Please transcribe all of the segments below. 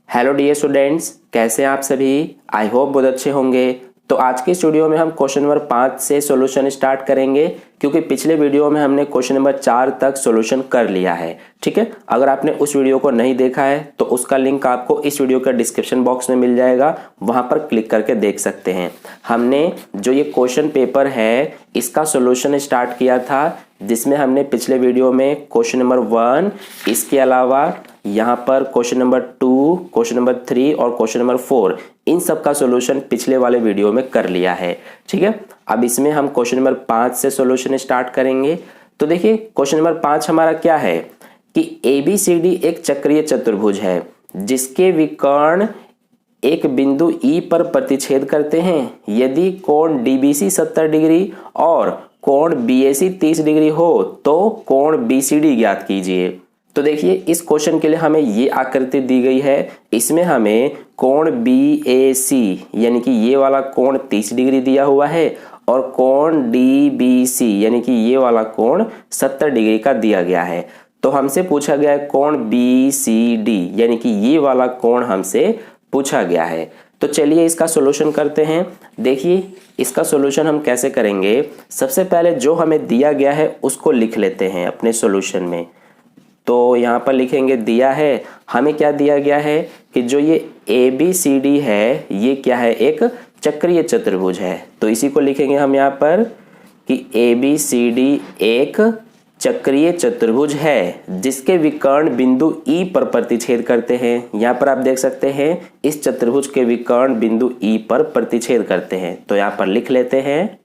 Hello dear students, कैसे हैं आप सभी। आई होप बहुत अच्छे होंगे। तो आज के इस वीडियो में हम क्वेश्चन नंबर 5 से सॉल्यूशन स्टार्ट करेंगे, क्योंकि पिछले वीडियो में हमने क्वेश्चन नंबर 4 तक सॉल्यूशन कर लिया है। ठीक है, अगर आपने उस वीडियो को नहीं देखा है तो उसका लिंक आपको इस वीडियो का डिस्क्रिप्शन बॉक्स में मिल जाएगा, वहां पर क्लिक करके देख सकते हैं। हमने जो ये क्वेश्चन पेपर है इसका सॉल्यूशन स्टार्ट किया था, जिसमें हमने पिछले वीडियो में क्वेश्चन नंबर 1, इसके अलावा यहाँ पर क्वेश्चन नंबर 2, क्वेश्चन नंबर 3 और क्वेश्चन नंबर 4, इन सब का सॉल्यूशन पिछले वाले वीडियो में कर लिया है। ठीक है, अब इसमें हम क्वेश्चन नंबर 5 से सॉल्यूशन स्टार्ट करेंगे। तो देखिए क्वेश्चन नंबर 5 हमारा क्या है कि ABCD एक चक्रीय चतुर्भुज है जिसके विकर्ण एक बिंदु E पर प्रतिच्छेद करते हैं। यदि कोण DBC 70 डिग्री और कोण BAC 30 डिग्री हो तो कोण BCD ज्ञात कीजिए। तो देखिए इस क्वेश्चन के लिए हमें ये आकृति दी गई है। इसमें हमें कोण BAC यानी कि ये वाला कोण 30 डिग्री दिया हुआ है और कोण DBC यानी कि ये वाला कोण 70 डिग्री का दिया गया है। तो हमसे पूछा गया है कोण BCD यानी कि ये वाला कोण हमसे पूछा गया है। तो चलिए इसका सॉल्यूशन करते हैं। देखिए इसका सॉल्यूशन हम कैसे करेंगे। सबसे पहले जो हमें दिया गया है उसको लिख लेते हैं अपने सॉल्यूशन में। तो यहाँ पर लिखेंगे दिया है, हमें क्या दिया गया है कि जो ये ABCD है ये क्या है, एक चक्रीय चतुर्भुज है। तो इसी को लिखेंगे हम यहाँ पर कि ABCD एक चक्रीय चतुर्भुज है जिसके विकर्ण बिंदु E पर प्रतिच्छेद करते हैं। यहाँ पर आप देख सकते हैं इस चतुर्भुज के विकर्ण बिंदु E पर प्रतिच्छेद करते हैं। तो यहाँ पर लिख लेते हैं।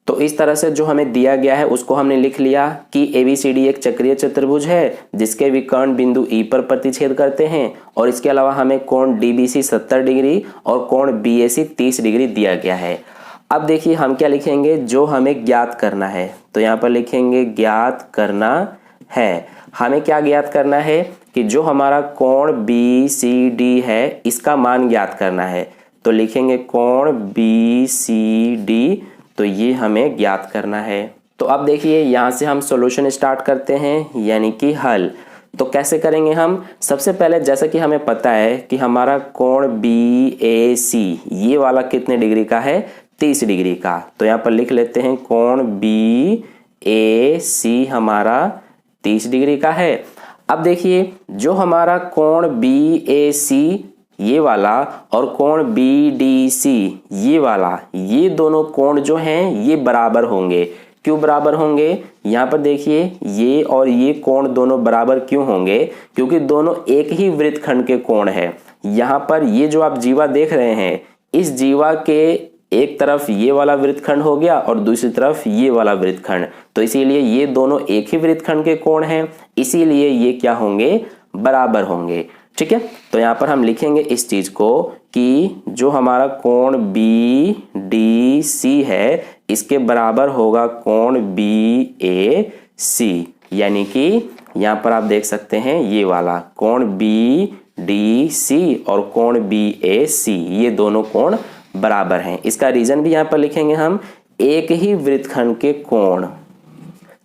तो इस तरह से जो हमें दिया गया है उसको हमने लिख लिया कि ABCD एक चक्रीय चतुर्भुज है जिसके विकर्ण बिंदु E पर प्रतिच्छेद करते हैं, और इसके अलावा हमें कोण DBC 70 डिग्री और कोण BAC 30 डिग्री दिया गया है। अब देखिए हम क्या लिखेंगे, जो हमें ज्ञात करना है। तो यहाँ पर लिखेंगे ज्ञात करना है। हमें क्या ज्ञात करना है कि जो हमारा कोण BCD है इसका मान ज्ञात करना है। तो लिखेंगे कोण BCD, तो ये हमें ज्ञात करना है। तो अब देखिए यहाँ से हम सॉल्यूशन स्टार्ट करते हैं, यानी कि हल। तो कैसे करेंगे हम, सबसे पहले जैसा कि हमें पता है कि हमारा कोण BAC ये वाला कितने डिग्री का है, 30 डिग्री का। तो यहाँ पर लिख लेते हैं कोण BAC हमारा 30 डिग्री का है। अब देखिए जो हमारा कोण BAC ये वाला और कोण BDC ये वाला, ये दोनों कोण जो हैं ये बराबर होंगे। क्यों बराबर होंगे, यहाँ पर देखिए ये और ये कोण दोनों बराबर क्यों होंगे, क्योंकि दोनों एक ही वृत्तखंड के कोण है। यहाँ पर ये जो आप जीवा देख रहे हैं, इस जीवा के एक तरफ ये वाला वृत्तखंड हो गया और दूसरी तरफ ये वाला वृत्तखंड, तो इसीलिए ये दोनों एक ही वृत्तखंड के कोण हैं, इसीलिए ये क्या होंगे, बराबर होंगे। ठीक है, तो यहाँ पर हम लिखेंगे इस चीज को कि जो हमारा कोण BDC है इसके बराबर होगा कोण BAC, यानी कि यहाँ पर आप देख सकते हैं ये वाला कोण BDC और कोण BAC ये दोनों कोण बराबर हैं। इसका रीजन भी यहाँ पर लिखेंगे हम, एक ही वृत्तखंड के कोण।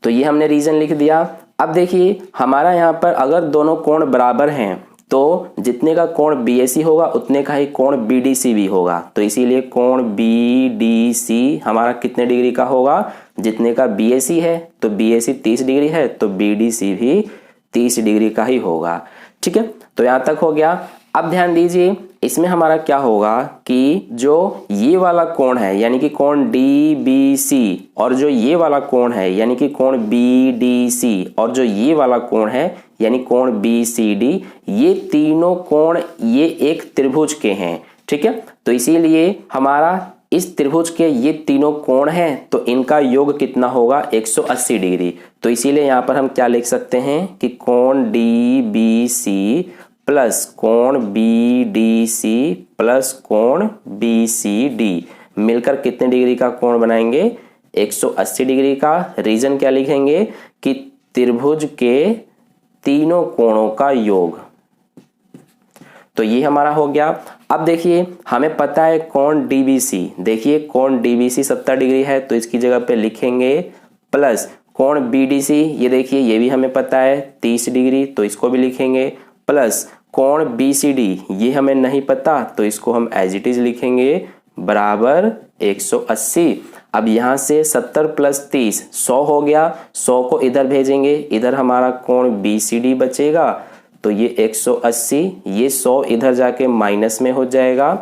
तो ये हमने रीजन लिख दिया। अब देखिए हमारा यहाँ पर अगर दोनों कोण बराबर हैं तो जितने का कोण BAC होगा उतने का ही कोण BDC भी होगा। तो इसीलिए कोण BDC हमारा कितने डिग्री का होगा, जितने का BAC है। तो BAC 30 डिग्री है तो BDC भी 30 डिग्री का ही होगा। ठीक है, तो यहाँ तक हो गया। अब ध्यान दीजिए इसमें हमारा क्या होगा कि जो ये वाला कोण है यानी कि कोण DBC और जो ये वाला कोण है यानी कि कोण BDC और जो ये वाला कोण है यानी कोण BCD, ये तीनों कोण ये एक त्रिभुज के हैं। ठीक है, तो इसीलिए हमारा इस त्रिभुज के ये तीनों कोण हैं तो इनका योग कितना होगा, 180 डिग्री। तो इसीलिए यहाँ पर हम क्या लिख सकते हैं कि कोण DBC प्लस कोण BDC प्लस कोण BCD मिलकर कितने डिग्री का कोण बनाएंगे, 180 डिग्री का। रीजन क्या लिखेंगे कि त्रिभुज के तीनों कोणों का योग। तो ये हमारा हो गया। अब देखिए हमें पता है कोण DBC, देखिए कोण DBC 70 डिग्री है तो इसकी जगह पे लिखेंगे प्लस कोण BDC, ये देखिए ये भी हमें पता है 30 डिग्री, तो इसको भी लिखेंगे प्लस कोण BCD ये हमें नहीं पता, तो इसको हम एज इट इज लिखेंगे बराबर 180। अब यहाँ से 70 प्लस 30 100 हो गया, 100 को इधर भेजेंगे, इधर हमारा कोण BCD बचेगा, तो ये 180, ये 100 इधर जाके माइनस में हो जाएगा,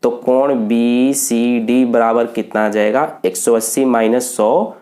तो कोण BCD बराबर कितना आ जाएगा 180 माइनस 100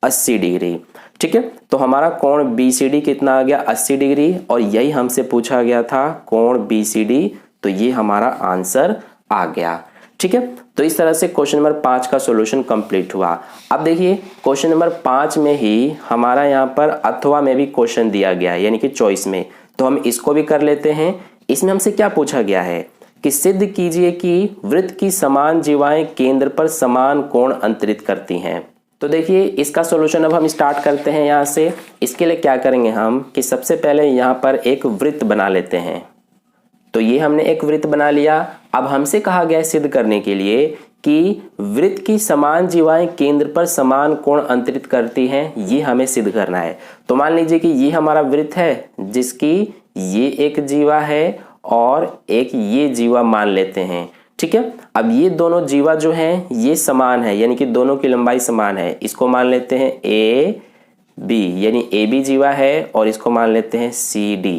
80 डिग्री। ठीक है, तो हमारा कोण BCD कितना आ गया 80 डिग्री, और यही हमसे पूछा गया था कोण BCD, तो ये हमारा आंसर आ गया। ठीक है, तो इस तरह से क्वेश्चन नंबर 5 का सॉल्यूशन कंप्लीट हुआ। अब देखिए क्वेश्चन नंबर 5 में ही हमारा यहाँ पर अथवा में भी क्वेश्चन दिया गया है, यानी कि चॉइस में, तो हम इसको भी कर लेते हैं। इसमें हमसे क्या पूछा गया है कि सिद्ध कीजिए कि वृत्त की समान जीवाएं केंद्र पर समान कोण अंतरित करती हैं। तो देखिए इसका सॉल्यूशन अब हम स्टार्ट करते हैं यहाँ से। इसके लिए क्या करेंगे हम कि सबसे पहले यहाँ पर एक वृत्त बना लेते हैं। तो ये हमने एक वृत्त बना लिया। अब हमसे कहा गया है सिद्ध करने के लिए कि वृत्त की समान जीवाएं केंद्र पर समान कोण अंतरित करती हैं, ये हमें सिद्ध करना है। तो मान लीजिए कि ये हमारा वृत्त है जिसकी ये एक जीवा है और एक ये जीवा मान लेते हैं। ठीक है, अब ये दोनों जीवा जो हैं ये समान है, यानी कि दोनों की लंबाई समान है। इसको मान लेते हैं AB, यानी AB जीवा है, और इसको मान लेते हैं CD।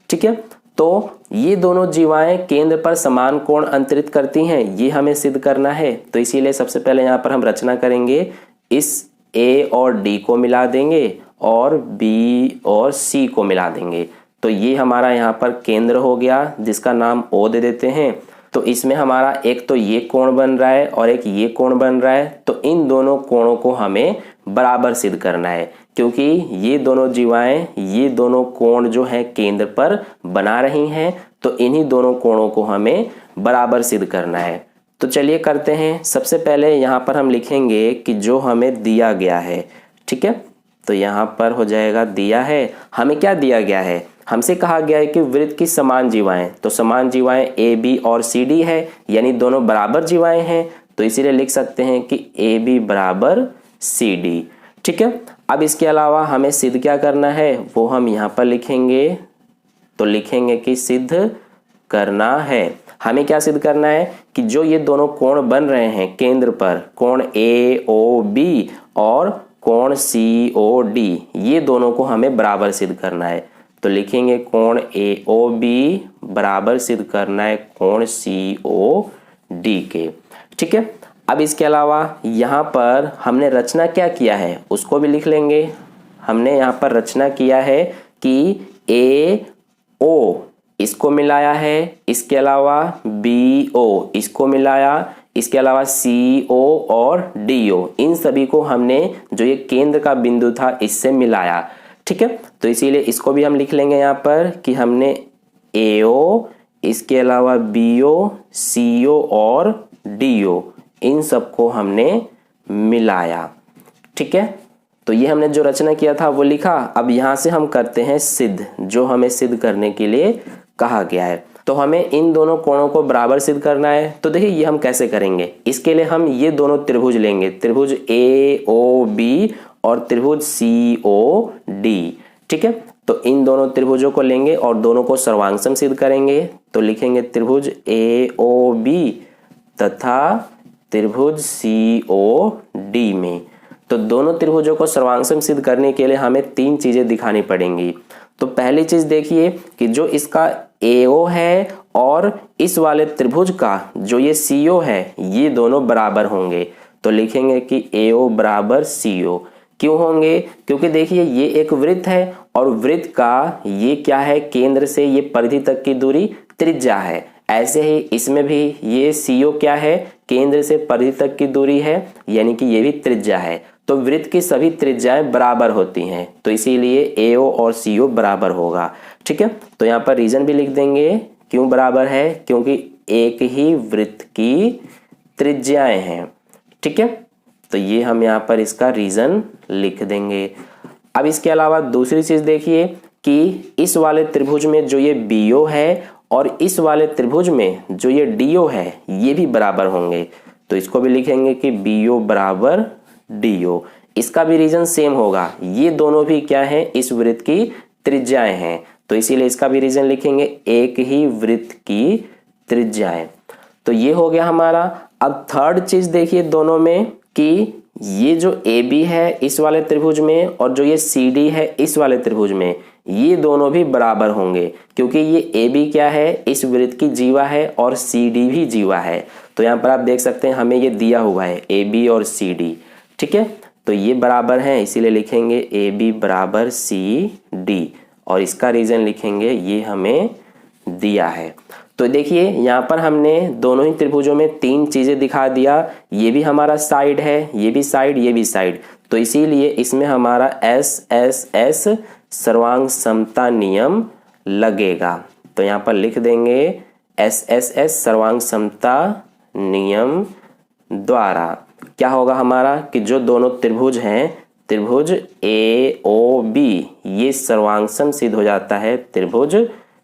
ठीक है, तो ये दोनों जीवाएं केंद्र पर समान कोण अंतरित करती हैं, ये हमें सिद्ध करना है। तो इसीलिए सबसे पहले यहाँ पर हम रचना करेंगे, इस A और D को मिला देंगे और B और C को मिला देंगे। तो ये हमारा यहाँ पर केंद्र हो गया जिसका नाम O दे देते हैं। तो इसमें हमारा एक तो ये कोण बन रहा है और एक ये कोण बन रहा है, तो इन दोनों कोणों को हमें बराबर सिद्ध करना है, क्योंकि ये दोनों जीवाएं ये दोनों कोण जो है केंद्र पर बना रही हैं, तो इन्हीं दोनों कोणों को हमें बराबर सिद्ध करना है। तो चलिए करते हैं। सबसे पहले यहाँ पर हम लिखेंगे कि जो हमें दिया गया है। ठीक है, तो यहाँ पर हो जाएगा दिया है। हमें क्या दिया गया है, हमसे कहा गया है कि वृत्त की समान जीवाएं, तो समान जीवाएं AB और CD है, यानी दोनों बराबर जीवाएं हैं, तो इसीलिए लिख सकते हैं कि AB बराबर CD। ठीक है, अब इसके अलावा हमें सिद्ध क्या करना है वो हम यहाँ पर लिखेंगे। तो लिखेंगे कि सिद्ध करना है, हमें क्या सिद्ध करना है कि जो ये दोनों कोण बन रहे हैं केंद्र पर, कोण AOB और कोण COD, ये दोनों को हमें बराबर सिद्ध करना है। तो लिखेंगे कोण AOB बराबर सिद्ध करना है कोण COD के। ठीक है, अब इसके अलावा यहाँ पर हमने रचना क्या किया है उसको भी लिख लेंगे। हमने यहाँ पर रचना किया है कि AO इसको मिलाया है, इसके अलावा BO इसको मिलाया, इसके अलावा CO और DO, इन सभी को हमने जो ये केंद्र का बिंदु था इससे मिलाया। ठीक है, तो इसीलिए इसको भी हम लिख लेंगे यहाँ पर कि हमने AO, इसके अलावा BO, CO और DO, इन सबको हमने मिलाया। ठीक है, तो ये हमने जो रचना किया था वो लिखा। अब यहाँ से हम करते हैं सिद्ध, जो हमें सिद्ध करने के लिए कहा गया है। तो हमें इन दोनों कोणों को बराबर सिद्ध करना है। तो देखिए ये हम कैसे करेंगे, इसके लिए हम ये दोनों त्रिभुज लेंगे, त्रिभुज AOB और त्रिभुज COD। ठीक है, तो इन दोनों त्रिभुजों को लेंगे और दोनों को सर्वांगसम सिद्ध करेंगे। तो लिखेंगे त्रिभुज AOB तथा त्रिभुज COD में। तो दोनों त्रिभुजों को सर्वांगसम सिद्ध करने के लिए हमें 3 चीजें दिखानी पड़ेंगी। तो पहली चीज देखिए कि जो इसका AO है और इस वाले त्रिभुज का जो ये CO है ये दोनों बराबर होंगे। तो लिखेंगे कि AO बराबर CO। क्यों होंगे, क्योंकि देखिए ये एक वृत्त है और वृत्त का ये क्या है, केंद्र से ये परिधि तक की दूरी त्रिज्या है। ऐसे ही इसमें भी ये CO क्या है, केंद्र से परिधि तक की दूरी है, यानी कि ये भी त्रिज्या है। तो वृत्त की सभी त्रिज्याएं बराबर होती हैं, तो इसीलिए AO और CO बराबर होगा। ठीक है, तो यहाँ पर रीजन भी लिख देंगे क्यों बराबर है, क्योंकि एक ही वृत्त की त्रिज्याएं हैं। ठीक है, तो ये हम यहाँ पर इसका रीजन लिख देंगे। अब इसके अलावा दूसरी चीज देखिए कि इस वाले त्रिभुज में जो ये BO है और इस वाले त्रिभुज में जो ये DO है ये भी बराबर होंगे। तो इसको भी लिखेंगे कि BO बराबर DO। इसका भी रीजन सेम होगा, ये दोनों भी क्या है, इस वृत्त की त्रिज्याएं हैं। तो इसीलिए इसका भी रीजन लिखेंगे, एक ही वृत्त की त्रिज्याएं। तो ये हो गया हमारा। अब थर्ड चीज देखिए दोनों में कि ये जो AB है इस वाले त्रिभुज में और जो ये CD है इस वाले त्रिभुज में, ये दोनों भी बराबर होंगे, क्योंकि ये AB क्या है, इस वृत्त की जीवा है और CD भी जीवा है। तो यहाँ पर आप देख सकते हैं हमें ये दिया हुआ है AB और CD, ठीक है। तो ये बराबर है, इसीलिए लिखेंगे AB बराबर CD और इसका रीजन लिखेंगे ये हमें दिया है। तो देखिए यहाँ पर हमने दोनों ही त्रिभुजों में तीन चीजें दिखा दिया, ये भी हमारा साइड है, ये भी साइड, ये भी साइड। तो इसीलिए इसमें हमारा SSS सर्वांग समता नियम लगेगा। तो यहाँ पर लिख देंगे SSS सर्वांग समता नियम द्वारा क्या होगा हमारा कि जो दोनों त्रिभुज हैं, त्रिभुज AOB, ये सर्वांगसम सिद्ध हो जाता है त्रिभुज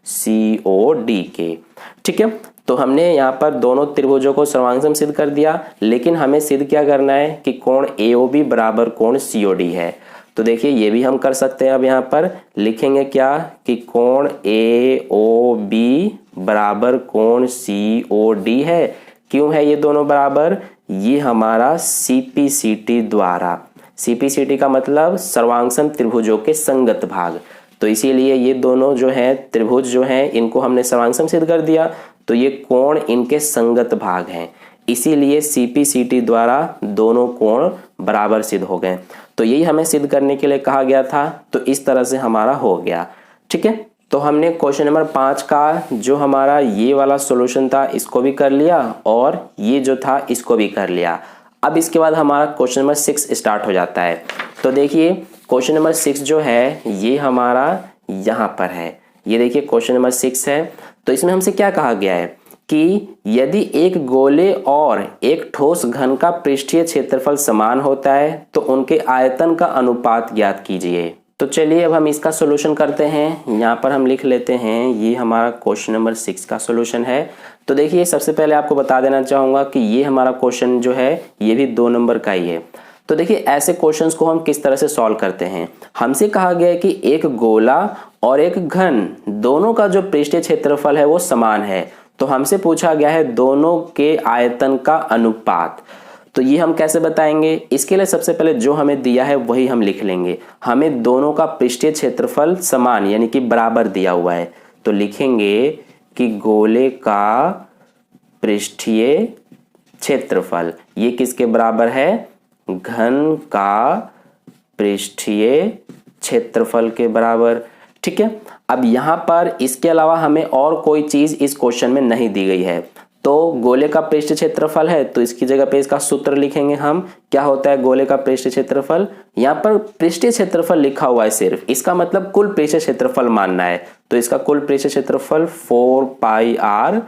COD के, ठीक है। तो हमने यहाँ पर दोनों त्रिभुजों को सर्वांगसम सिद्ध कर दिया, लेकिन हमें सिद्ध क्या करना है कि कोण AOB बराबर कोण COD है। तो देखिए ये भी हम कर सकते हैं। अब यहाँ पर लिखेंगे क्या कि कोण AOB बराबर कोण COD है। क्यों है ये दोनों बराबर? ये हमारा CPCT द्वारा, CPCT का मतलब सर्वांगसम त्रिभुजों के संगत भाग। तो इसीलिए ये दोनों जो है त्रिभुज जो हैं इनको हमने सर्वांगसम सिद्ध कर दिया, तो ये कोण इनके संगत भाग हैं, इसीलिए CPCT द्वारा दोनों कोण बराबर सिद्ध हो गए। तो यही हमें सिद्ध करने के लिए कहा गया था। तो इस तरह से हमारा हो गया, ठीक है। तो हमने क्वेश्चन नंबर 5 का जो हमारा ये वाला सॉल्यूशन था इसको भी कर लिया और ये जो था इसको भी कर लिया। अब इसके बाद हमारा क्वेश्चन नंबर 6 स्टार्ट हो जाता है। तो देखिए क्वेश्चन नंबर 6 जो है ये हमारा यहाँ पर है, ये देखिए क्वेश्चन नंबर 6 है। तो इसमें हमसे क्या कहा गया है कि यदि एक गोले और एक ठोस घन का पृष्ठीय क्षेत्रफल समान होता है तो उनके आयतन का अनुपात ज्ञात कीजिए। तो चलिए अब हम इसका सॉल्यूशन करते हैं। यहाँ पर हम लिख लेते हैं ये हमारा क्वेश्चन नंबर 6 का सॉल्यूशन है। तो देखिए सबसे पहले आपको बता देना चाहूँगा कि ये हमारा क्वेश्चन जो है ये भी 2 नंबर का ही है। तो देखिए ऐसे क्वेश्चंस को हम किस तरह से सॉल्व करते हैं। हमसे कहा गया है कि एक गोला और एक घन दोनों का जो पृष्ठीय क्षेत्रफल है वो समान है। तो हमसे पूछा गया है दोनों के आयतन का अनुपात। तो ये हम कैसे बताएंगे? इसके लिए सबसे पहले जो हमें दिया है वही हम लिख लेंगे। हमें दोनों का पृष्ठीय क्षेत्रफल समान यानी कि बराबर दिया हुआ है, तो लिखेंगे कि गोले का पृष्ठीय क्षेत्रफल ये किसके बराबर है? घन का पृष्ठीय क्षेत्रफल के बराबर, ठीक है। अब यहाँ पर इसके अलावा हमें और कोई चीज इस क्वेश्चन में नहीं दी गई है। तो गोले का पृष्ठीय क्षेत्रफल है तो इसकी जगह पे इसका सूत्र लिखेंगे हम। क्या होता है गोले का पृष्ठीय क्षेत्रफल? यहाँ पर पृष्ठीय क्षेत्रफल लिखा हुआ है सिर्फ, इसका मतलब कुल पृष्ठीय क्षेत्रफल मानना है। तो इसका कुल पृष्ठीय क्षेत्रफल 4πr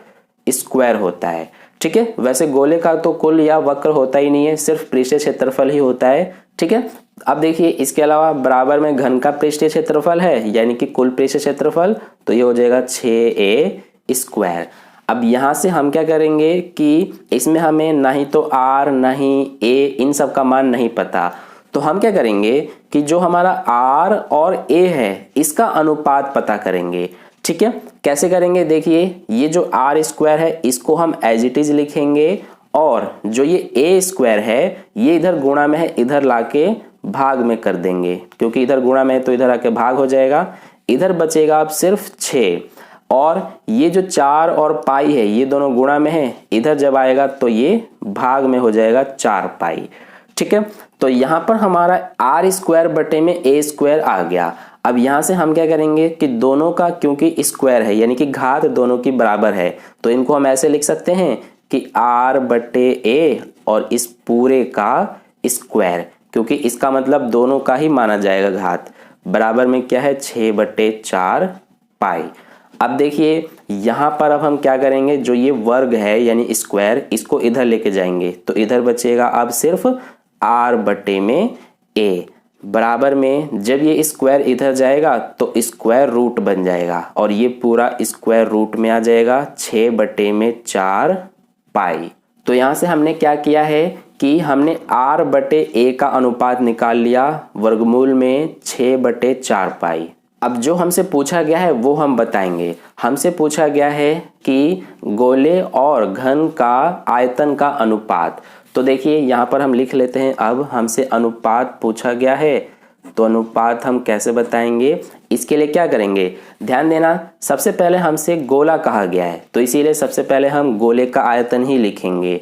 स्क्वायर होता है, ठीक है। वैसे गोले का तो कुल या वक्र होता ही नहीं है, सिर्फ पृष्ठीय क्षेत्रफल ही होता है, ठीक है। अब देखिए इसके अलावा बराबर में घन का पृष्ठीय क्षेत्रफल है यानी कि कुल पृष्ठीय क्षेत्रफल, तो ये हो जाएगा 6a स्क्वायर। अब यहाँ से हम क्या करेंगे कि इसमें हमें ना ही तो r ना ही a इन सब का मान नहीं पता, तो हम क्या करेंगे कि जो हमारा r और a है इसका अनुपात पता करेंगे, ठीक है। कैसे करेंगे? देखिए ये जो r स्क्वायर है इसको हम एज इट इज लिखेंगे और जो ये a स्क्वायर है ये इधर गुणा में है, इधर लाके भाग में कर देंगे, क्योंकि इधर गुणा में है तो इधर आके भाग हो जाएगा। इधर बचेगा अब सिर्फ 6 और ये जो 4 और पाई है ये दोनों गुणा में है, इधर जब आएगा तो ये भाग में हो जाएगा 4 पाई, ठीक है। तो यहाँ पर हमारा r स्क्वायर बटे में a स्क्वायर आ गया। अब यहाँ से हम क्या करेंगे कि दोनों का क्योंकि स्क्वायर है यानी कि घात दोनों की बराबर है, तो इनको हम ऐसे लिख सकते हैं कि r बटे a और इस पूरे का स्क्वायर, क्योंकि इसका मतलब दोनों का ही माना जाएगा घात। बराबर में क्या है 6/4 पाई। अब देखिए यहाँ पर अब हम क्या करेंगे, जो ये वर्ग है यानी स्क्वायर इसको इधर लेके जाएंगे, तो इधर बचेगा अब सिर्फ r बटे में a। बराबर में जब ये स्क्वायर इधर जाएगा तो स्क्वायर रूट बन जाएगा और ये पूरा स्क्वायर रूट में आ जाएगा 6/4 पाई। तो यहाँ से हमने क्या किया है कि हमने r/a का अनुपात निकाल लिया वर्गमूल में 6/4 पाई, अब जो हमसे पूछा गया है वो हम बताएंगे। हमसे पूछा गया है कि गोले और घन का आयतन का अनुपात। तो देखिए यहाँ पर हम लिख लेते हैं। अब हमसे अनुपात पूछा गया है तो अनुपात हम कैसे बताएंगे, इसके लिए क्या करेंगे, ध्यान देना। सबसे पहले हमसे गोला कहा गया है तो इसीलिए सबसे पहले हम गोले का आयतन ही लिखेंगे।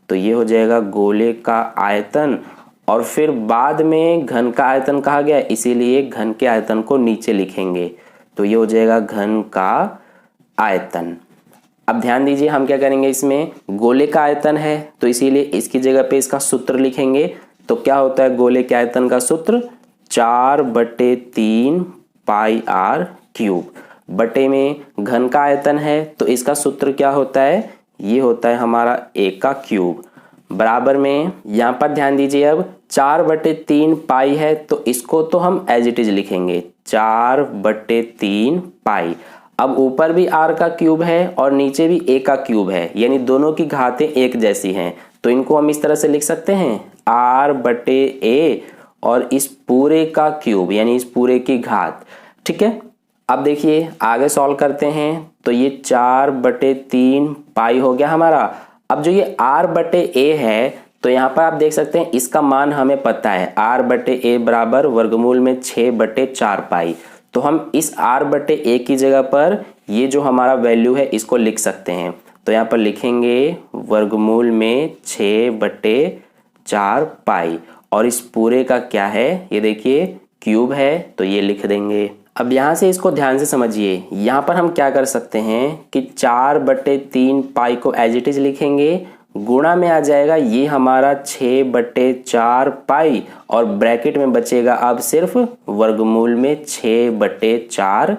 तो ये हो जाएगा गोले का आयतन, और फिर बाद में घन का आयतन कहा गया इसीलिए घन के आयतन को नीचे लिखेंगे। तो ये हो जाएगा घन का आयतन। अब ध्यान दीजिए हम क्या करेंगे, इसमें गोले का आयतन है तो इसीलिए इसकी जगह पे इसका सूत्र लिखेंगे। तो क्या होता है गोले के आयतन का सूत्र, 4/3 पाई आर क्यूब। बटे में घन का आयतन है तो इसका सूत्र क्या होता है, ये होता है हमारा a का क्यूब। बराबर में यहाँ पर ध्यान दीजिए, अब 4/3 पाई है तो इसको तो हम एज इट इज लिखेंगे 4/3 पाई। अब ऊपर भी r का क्यूब है और नीचे भी a का क्यूब है, यानी दोनों की घातें एक जैसी हैं, तो इनको हम इस तरह से लिख सकते हैं r/a और इस पूरे का क्यूब यानी इस पूरे की घात। ठीक है, अब देखिए आगे सॉल्व करते हैं। तो ये 4/3 पाई हो गया हमारा। अब जो ये r/a है तो यहाँ पर आप देख सकते हैं इसका मान हमें पता है, r/a बराबर वर्गमूल में 6/4 पाई। तो हम इस r/a की जगह पर ये जो हमारा वैल्यू है इसको लिख सकते हैं। तो यहाँ पर लिखेंगे वर्गमूल में 6/4 पाई, और इस पूरे का क्या है, ये देखिए क्यूब है तो ये लिख देंगे। अब यहाँ से इसको ध्यान से समझिए, यहाँ पर हम क्या कर सकते हैं कि 4/3 पाई को एज इट इज लिखेंगे, गुणा में आ जाएगा ये हमारा 6/4 पाई, और ब्रैकेट में बचेगा अब सिर्फ वर्गमूल में 6/4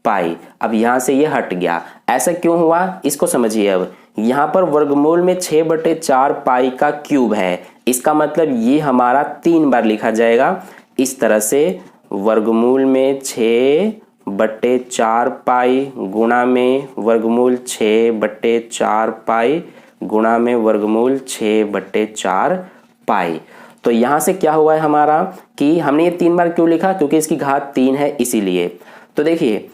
पाई। अब यहाँ से ये हट गया, ऐसा क्यों हुआ इसको समझिए। अब यहाँ पर वर्गमूल में 6/4 पाई का क्यूब है, इसका मतलब ये हमारा 3 बार लिखा जाएगा इस तरह से, वर्गमूल में 6/4 पाई गुणा में वर्गमूल 6/4 पाई गुणा में वर्गमूल 6/4 पाई। तो यहाँ से क्या हुआ है हमारा कि हमने ये 3 बार क्यों लिखा, क्योंकि इसकी घात 3 है इसीलिए। तो देखिए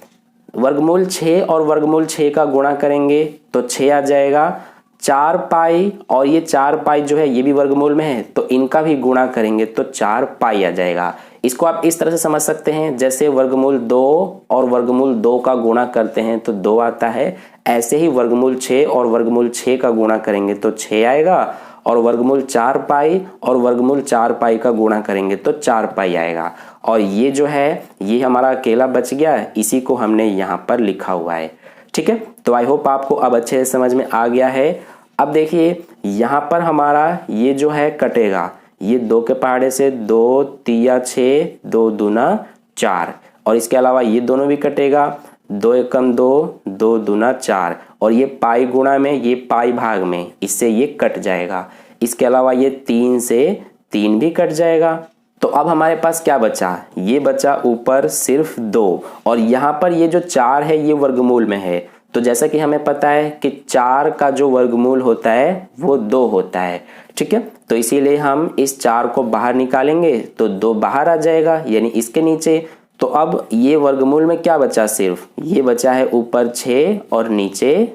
वर्गमूल 6 और वर्गमूल 6 का गुणा करेंगे तो 6 आ जाएगा, 4 पाई और ये 4 पाई जो है ये भी वर्गमूल में है तो इनका भी गुणा करेंगे तो 4 पाई आ जाएगा। इसको आप इस तरह से समझ सकते हैं जैसे वर्गमूल 2 और वर्गमूल 2 का गुणा करते हैं तो 2 आता है, ऐसे ही वर्गमूल 6 और वर्गमूल 6 का गुणा करेंगे तो 6 आएगा, और वर्गमूल 4 पाई और वर्गमूल 4 पाई का गुणा करेंगे तो 4 पाई आएगा। और ये जो है ये हमारा अकेला बच गया, इसी को हमने यहाँ पर लिखा हुआ है। ठीक है, तो आई होप आपको अब अच्छे से समझ में आ गया है। अब देखिए यहाँ पर हमारा ये जो है कटेगा, ये 2 के पहाड़े से 2 तिया 6 2 दूना 4, और इसके अलावा ये दोनों भी कटेगा, 2 एकम 2 2 दूना 4, और ये पाई गुणा में ये पाई भाग में इससे ये कट जाएगा। इसके अलावा ये 3 से 3 भी कट जाएगा। तो अब हमारे पास क्या बचा, ये बचा ऊपर सिर्फ 2, और यहाँ पर ये जो 4 है ये वर्गमूल में है। तो जैसा कि हमें पता है कि 4 का जो वर्गमूल होता है वो 2 होता है। ठीक है, तो इसीलिए हम इस 4 को बाहर निकालेंगे तो 2 बाहर आ जाएगा यानी इसके नीचे। तो अब ये वर्गमूल में क्या बचा, सिर्फ ये बचा है ऊपर 6 और नीचे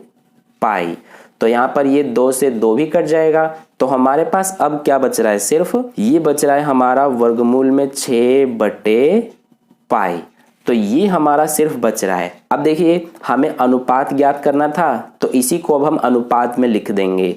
पाई। तो यहाँ पर ये 2 से 2 भी कट जाएगा। तो हमारे पास अब क्या बच रहा है, सिर्फ ये बच रहा है हमारा वर्गमूल में 6/पाई। तो ये हमारा सिर्फ बच रहा है। अब देखिए हमें अनुपात ज्ञात करना था तो इसी को अब हम अनुपात में लिख देंगे,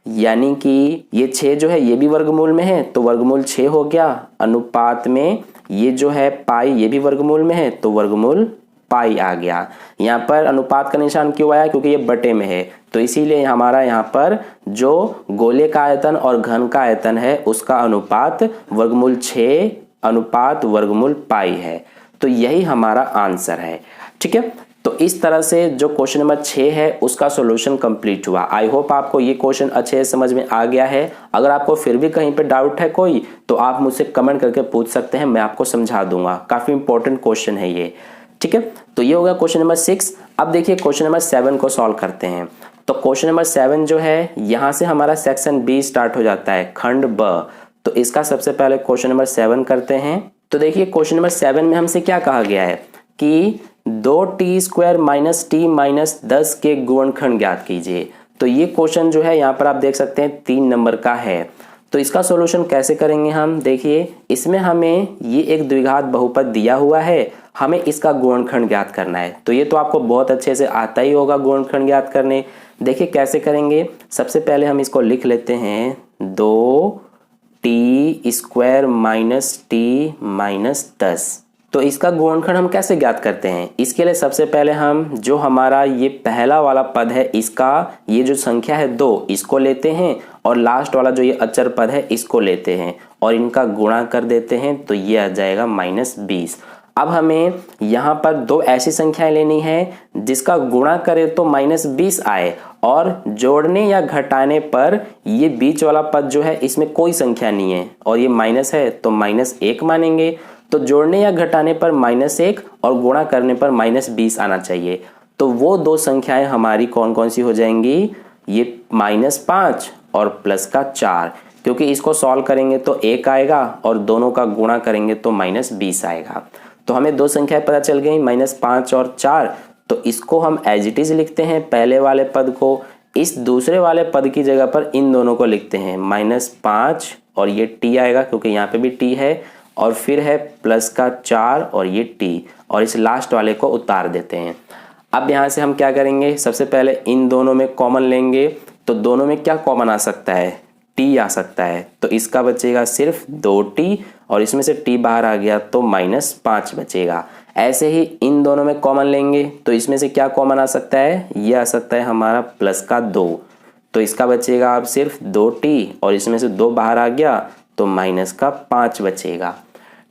यानी कि ये 6 जो है ये भी वर्गमूल में है तो वर्गमूल 6 हो गया, अनुपात में ये जो है पाई ये भी वर्गमूल में है तो वर्गमूल पाई आ गया। यहाँ पर अनुपात का निशान क्यों आया, क्योंकि ये बटे में है, तो इसीलिए हमारा यहाँ पर जो गोले का आयतन और घन का आयतन है उसका अनुपात वर्गमूल 6 अनुपात वर्गमूल पाई है। तो यही हमारा आंसर है। ठीक है, तो इस तरह से जो क्वेश्चन नंबर 6 है उसका सॉल्यूशन कंप्लीट हुआ। आई होप आपको ये क्वेश्चन अच्छे से समझ में आ गया है। अगर आपको फिर भी कहीं पे डाउट है कोई तो आप मुझसे कमेंट करके पूछ सकते हैं, मैं आपको समझा दूंगा। काफी इंपॉर्टेंट क्वेश्चन है ये। ठीक है, तो ये होगा क्वेश्चन नंबर 6। अब देखिए क्वेश्चन नंबर 7 को सॉल्व करते हैं। तो क्वेश्चन नंबर 7 जो है यहाँ से हमारा सेक्शन बी स्टार्ट हो जाता है, खंड ब। तो इसका सबसे पहले क्वेश्चन नंबर 7 करते हैं। तो देखिए क्वेश्चन नंबर 7 में हमसे क्या कहा गया है कि 2t² माइनस टी माइनस 10 के गुणनखंड ज्ञात कीजिए। तो ये क्वेश्चन जो है यहाँ पर आप देख सकते हैं 3 नंबर का है। तो इसका सॉल्यूशन कैसे करेंगे हम, देखिए इसमें हमें ये एक द्विघात बहुपद दिया हुआ है, हमें इसका गुणनखंड ज्ञात करना है। तो ये तो आपको बहुत अच्छे से आता ही होगा गुणनखंड ज्ञात करने। देखिए कैसे करेंगे, सबसे पहले हम इसको लिख लेते हैं 2t² माइनस टी माइनस 10। तो इसका गुणनखंड हम कैसे ज्ञात करते हैं, इसके लिए सबसे पहले हम जो हमारा ये पहला वाला पद है इसका ये जो संख्या है 2 इसको लेते हैं और लास्ट वाला जो ये अचर पद है इसको लेते हैं और इनका गुणा कर देते हैं, तो ये आ जाएगा -20। अब हमें यहाँ पर 2 ऐसी संख्याएं लेनी है जिसका गुणा करें तो -20 आए और जोड़ने या घटाने पर ये बीच वाला पद जो है इसमें कोई संख्या नहीं है और ये माइनस है तो -1 मानेंगे। तो जोड़ने या घटाने पर -1 और गुणा करने पर -20 आना चाहिए। तो वो 2 संख्याएं हमारी कौन कौन सी हो जाएंगी, ये -5 और +4, क्योंकि इसको सॉल्व करेंगे तो 1 आएगा और दोनों का गुणा करेंगे तो -20 आएगा। तो हमें 2 संख्याएं पता चल गई -5 और 4। तो इसको हम एज इट इज लिखते हैं पहले वाले पद को, इस दूसरे वाले पद की जगह पर इन दोनों को लिखते हैं -5 और ये t आएगा क्योंकि यहाँ पे भी t है और फिर है +4 और ये t और इस लास्ट वाले को उतार देते हैं। अब यहाँ से हम क्या करेंगे, सबसे पहले इन दोनों में कॉमन लेंगे। तो दोनों में क्या कॉमन आ सकता है, t आ सकता है, तो इसका बचेगा सिर्फ 2t और इसमें से t बाहर आ गया तो -5 बचेगा। ऐसे ही इन दोनों में कॉमन लेंगे तो इसमें से क्या कॉमन आ सकता है, ये आ सकता है हमारा +2, तो इसका बचेगा अब सिर्फ 2t और इसमें से 2 बाहर आ गया तो -5 बचेगा।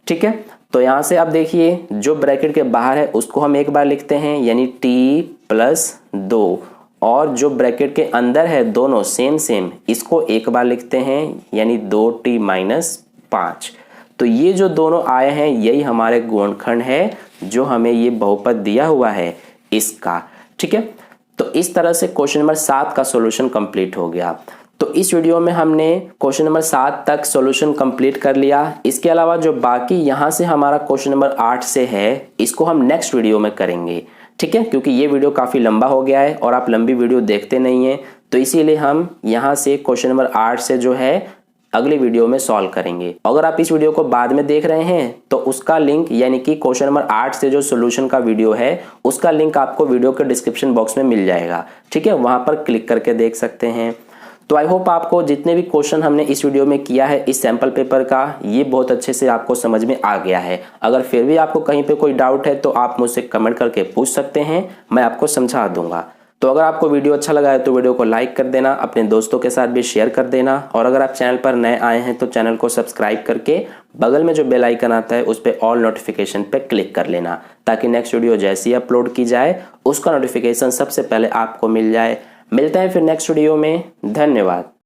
ठीक है, तो यहाँ से आप देखिए जो ब्रैकेट के बाहर है उसको हम एक बार लिखते हैं यानी t+2 और जो ब्रैकेट के अंदर है दोनों सेम इसको एक बार लिखते हैं यानी 2t-5। तो ये जो दोनों आए हैं यही हमारे गुणनखंड है जो हमें ये बहुपद दिया हुआ है इसका। ठीक है, तो इस तरह से क्वेश्चन नंबर 7 का सॉल्यूशन कंप्लीट हो गया। तो इस वीडियो में हमने क्वेश्चन नंबर 7 तक सॉल्यूशन कंप्लीट कर लिया। इसके अलावा जो बाकी यहाँ से हमारा क्वेश्चन नंबर 8 से है इसको हम नेक्स्ट वीडियो में करेंगे। ठीक है, क्योंकि ये वीडियो काफ़ी लंबा हो गया है और आप लंबी वीडियो देखते नहीं हैं, तो इसीलिए हम यहाँ से क्वेश्चन नंबर 8 से जो है अगले वीडियो में सॉल्व करेंगे। अगर आप इस वीडियो को बाद में देख रहे हैं तो उसका लिंक यानी कि क्वेश्चन नंबर 8 से जो सॉल्यूशन का वीडियो है उसका लिंक आपको वीडियो के डिस्क्रिप्शन बॉक्स में मिल जाएगा। ठीक है, वहां पर क्लिक करके देख सकते हैं। तो आई होप आपको जितने भी क्वेश्चन हमने इस वीडियो में किया है इस सैंपल पेपर का ये बहुत अच्छे से आपको समझ में आ गया है। अगर फिर भी आपको कहीं पे कोई डाउट है तो आप मुझसे कमेंट करके पूछ सकते हैं, मैं आपको समझा दूंगा। तो अगर आपको वीडियो अच्छा लगा है तो वीडियो को लाइक कर देना, अपने दोस्तों के साथ भी शेयर कर देना और अगर आप चैनल पर नए आए हैं तो चैनल को सब्सक्राइब करके बगल में जो बेल आइकन आता है उस पर ऑल नोटिफिकेशन पे क्लिक कर लेना ताकि नेक्स्ट वीडियो जैसी अपलोड की जाए उसका नोटिफिकेशन सबसे पहले आपको मिल जाए। मिलते हैं फिर नेक्स्ट वीडियो में, धन्यवाद।